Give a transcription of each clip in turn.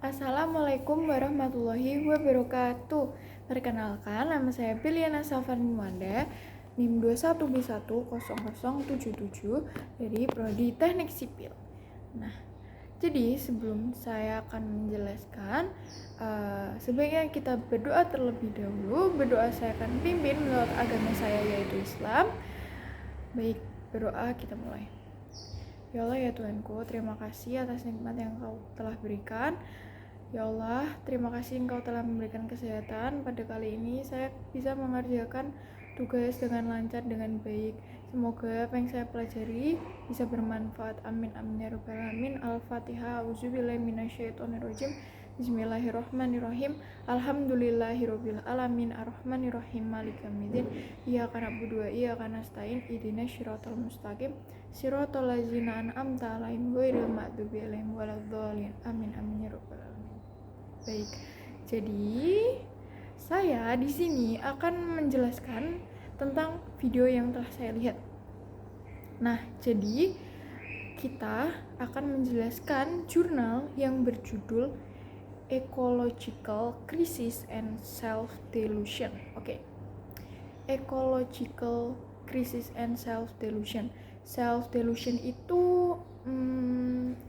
Assalamualaikum warahmatullahi wabarakatuh. Perkenalkan, nama saya Biliana Safan Wanda, NIM 21B10077 dari Prodi Teknik Sipil. Nah, jadi sebelum saya akan menjelaskan, sebaiknya kita berdoa terlebih dahulu. Berdoa saya akan pimpin menurut agama saya, yaitu Islam. Baik, berdoa kita mulai. Ya Allah, ya Tuhanku, terima kasih atas nikmat yang Kau telah berikan. Ya Allah, terima kasih Engkau telah memberikan kesehatan. Pada kali ini saya bisa mengerjakan tugas dengan lancar, dengan baik. Semoga apa yang saya pelajari bisa bermanfaat. Amin, amin, ya rabbal alamin. Al-Fatihah. Auzubillahi minasyaitonirrajim. Bismillahirrahmanirrahim. Alhamdulillahirabbil alamin. Arrahmanirrahim. Maliki yaumiddin. Iyyaka na'budu wa iyyaka nasta'in. Ihdinas siratal mustaqim. Siratal ladzina an'amta 'alaihim ghairil maghdubi 'alaihim waladdallin. Amin, amin, ya rabbal alamin. Baik. Jadi, saya di sini akan menjelaskan tentang video yang telah saya lihat. Nah, jadi kita akan menjelaskan jurnal yang berjudul Ecological Crisis and Self-Delusion. Oke. Ecological Crisis and Self-Delusion. Self-delusion itu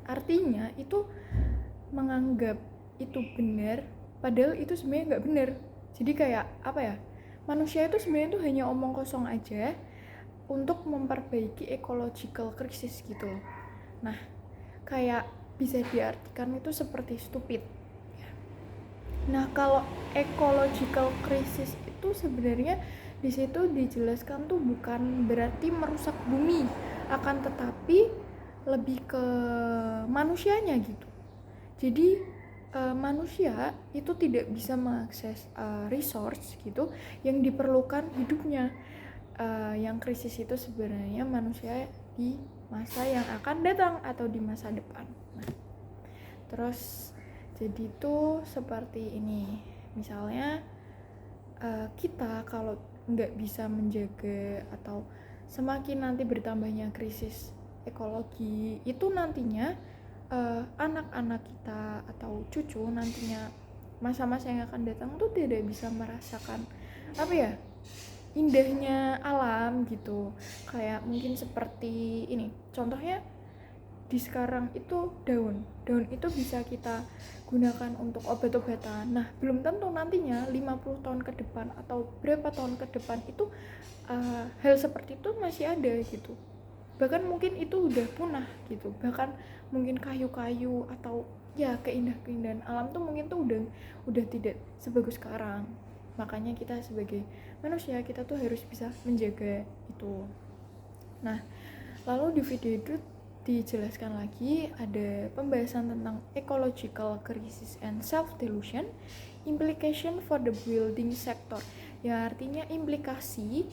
artinya itu menganggap itu benar, padahal itu sebenarnya nggak benar. Jadi kayak apa ya? Manusia itu sebenarnya itu hanya omong kosong aja untuk memperbaiki ecological crisis gitu loh. Nah, kayak bisa diartikan itu seperti stupid. Nah, kalau ecological crisis itu sebenarnya di situ dijelaskan tuh bukan berarti merusak bumi, akan tetapi lebih ke manusianya gitu. Jadi manusia itu tidak bisa mengakses resource gitu yang diperlukan hidupnya. Yang krisis itu sebenarnya manusia di masa yang akan datang atau di masa depan. Nah, terus jadi itu seperti ini. Misalnya kita kalau nggak bisa menjaga atau semakin nanti bertambahnya krisis ekologi itu nantinya anak-anak kita atau cucu nantinya masa-masa yang akan datang tuh tidak bisa merasakan apa ya, indahnya alam gitu. Kayak mungkin seperti ini contohnya, di sekarang itu daun itu bisa kita gunakan untuk obat-obatan. Nah, belum tentu nantinya 50 tahun ke depan atau berapa tahun ke depan itu hal seperti itu masih ada gitu. Bahkan mungkin itu udah punah gitu. Bahkan mungkin kayu-kayu atau ya keindahan alam tuh mungkin tuh udah tidak sebagus sekarang. Makanya kita sebagai manusia kita tuh harus bisa menjaga itu. Nah, lalu di video itu dijelaskan lagi ada pembahasan tentang ecological crisis and self-delusion, implication for the building sector, yang artinya implikasi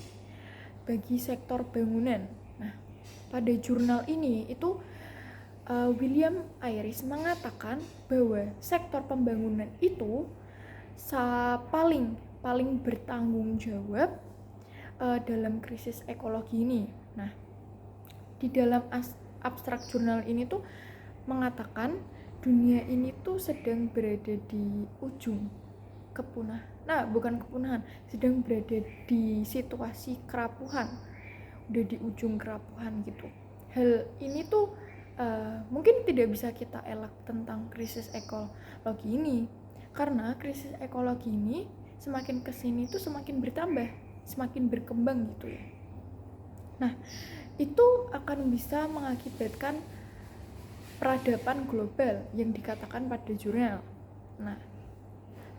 bagi sektor bangunan. Nah, pada jurnal ini itu William Ayres mengatakan bahwa sektor pembangunan itu paling bertanggung jawab dalam krisis ekologi ini. Nah, di dalam abstrak jurnal ini tuh mengatakan dunia ini tuh sedang berada di ujung kepunahan. Nah, bukan kepunahan, sedang berada di situasi kerapuhan. Udah di ujung kerapuhan gitu. Hal ini tuh mungkin tidak bisa kita elak tentang krisis ekologi ini, karena krisis ekologi ini semakin kesini tuh semakin bertambah, semakin berkembang gitu ya. Nah, itu akan bisa mengakibatkan peradaban global yang dikatakan pada jurnal. Nah,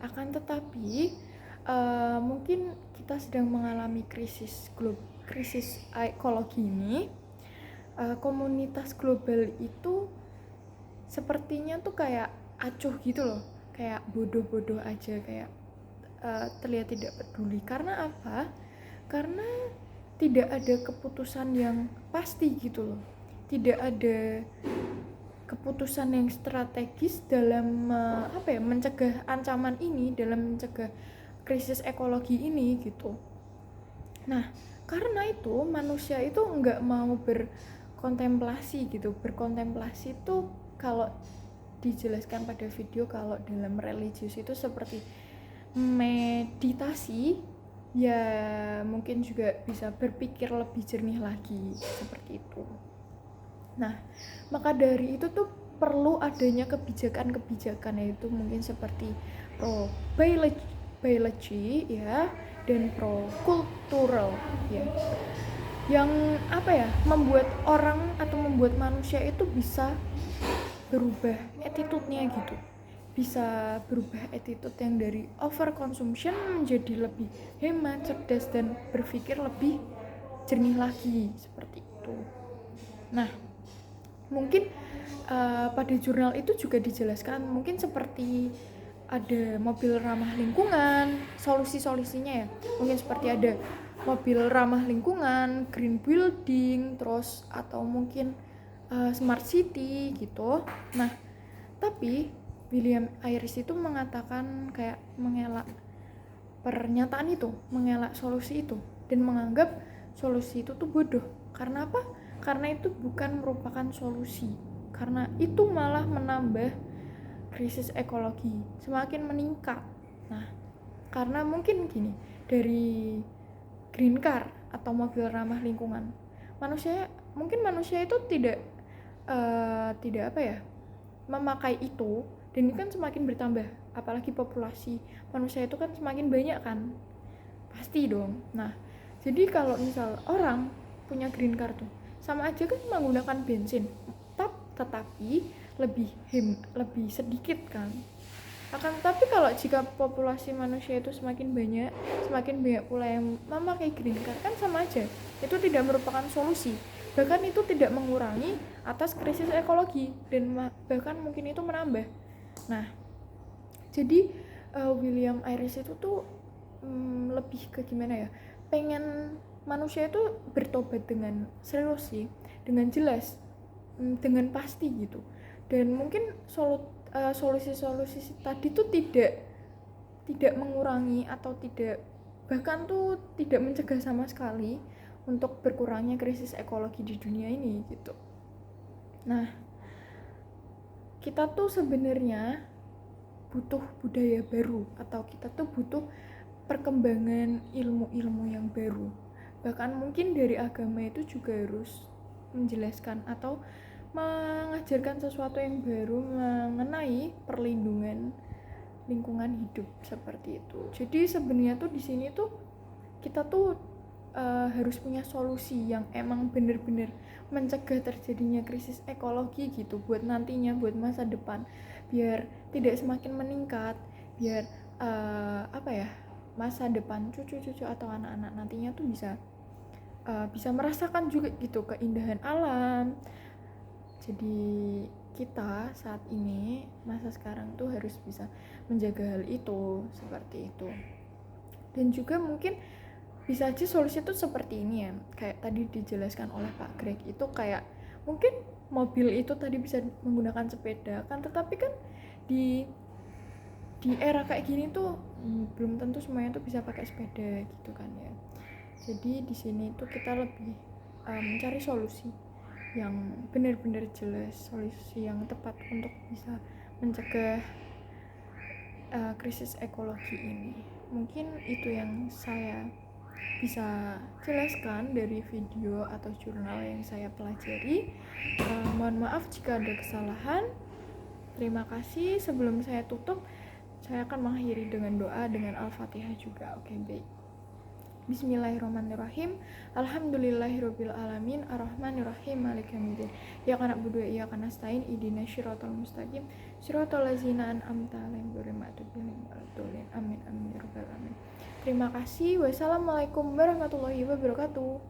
akan tetapi mungkin kita sedang mengalami krisis ekologi ini. Komunitas global itu sepertinya tuh kayak acuh gitu loh, kayak bodoh-bodoh aja, kayak terlihat tidak peduli. Karena apa? Karena tidak ada keputusan yang pasti gitu loh, tidak ada keputusan yang strategis dalam mencegah ancaman ini, dalam mencegah krisis ekologi ini gitu. Nah, karena itu manusia itu nggak mau berkontemplasi gitu. Berkontemplasi itu kalau dijelaskan pada video kalau dalam religius itu seperti meditasi, ya mungkin juga bisa berpikir lebih jernih lagi seperti itu. Nah, maka dari itu tuh perlu adanya kebijakan-kebijakan, yaitu mungkin seperti pro biology ya, dan pro kultural ya, yang membuat orang atau membuat manusia itu bisa berubah attitude-nya gitu, bisa berubah attitude yang dari over consumption menjadi lebih hemat, cerdas, dan berpikir lebih jernih lagi seperti itu. Nah, mungkin pada jurnal itu juga dijelaskan mungkin seperti ada mobil ramah lingkungan, solusi-solusinya ya, mungkin seperti ada mobil ramah lingkungan, green building, terus atau mungkin smart city gitu. Nah, tapi William Iris itu mengatakan kayak mengelak pernyataan itu, mengelak solusi itu, dan menganggap solusi itu tuh bodoh. Karena apa? Karena itu bukan merupakan solusi, karena itu malah menambah krisis ekologi semakin meningkat. Nah, karena mungkin gini, dari green car atau mobil ramah lingkungan, manusia itu tidak memakai itu, dan itu kan semakin bertambah, apalagi populasi manusia itu kan semakin banyak kan, pasti dong. Nah, jadi kalau misal orang punya green car tuh sama aja kan menggunakan bensin, tetapi lebih sedikit kan. Akan tetapi kalau jika populasi manusia itu semakin banyak pula yang memakai green car, kan sama aja, itu tidak merupakan solusi, bahkan itu tidak mengurangi atas krisis ekologi, dan bahkan mungkin itu menambah. Nah, jadi William Iris itu tuh lebih ke gimana ya, pengen manusia itu bertobat dengan serius sih, dengan jelas, dengan pasti gitu. Dan mungkin solusi-solusi tadi tuh tidak mengurangi atau bahkan tuh tidak mencegah sama sekali untuk berkurangnya krisis ekologi di dunia ini gitu. Nah, kita tuh sebenarnya butuh budaya baru, atau kita tuh butuh perkembangan ilmu-ilmu yang baru. Bahkan mungkin dari agama itu juga harus menjelaskan atau mengajarkan sesuatu yang baru mengenai perlindungan lingkungan hidup seperti itu. Jadi sebenarnya tuh di sini tuh kita tuh harus punya solusi yang emang bener-bener mencegah terjadinya krisis ekologi gitu, buat nantinya, buat masa depan, biar tidak semakin meningkat, biar masa depan cucu-cucu atau anak-anak nantinya tuh bisa merasakan juga gitu keindahan alam. Jadi kita saat ini, masa sekarang tuh harus bisa menjaga hal itu seperti itu. Dan juga mungkin bisa aja solusi itu seperti ini ya, kayak tadi dijelaskan oleh Pak Greg, itu kayak mungkin mobil itu tadi bisa menggunakan sepeda kan, tetapi kan di era kayak gini tuh belum tentu semuanya tuh bisa pakai sepeda gitu kan ya. Jadi di sini tuh kita lebih mencari solusi yang benar-benar jelas, solusi yang tepat untuk bisa mencegah krisis ekologi ini. Mungkin itu yang saya bisa jelaskan dari video atau jurnal yang saya pelajari. Mohon maaf jika ada kesalahan. Terima kasih. Sebelum saya tutup, saya akan mengakhiri dengan doa dengan Al-Fatihah juga. Oke, baik. Bismillahirrahmanirrahim. Alhamdulillahirabbil alamin, arrahmanirrahim, maliki yaumiddin. Iyyaka na'budu wa iyyaka nasta'in, ihdinas siratal mustaqim, siratal ladzina an'amta 'alaihim ghairil maghdubi 'alaihim waladdallin. Amin amin ya rabbal alamin. Terima kasih. Wassalamualaikum warahmatullahi wabarakatuh.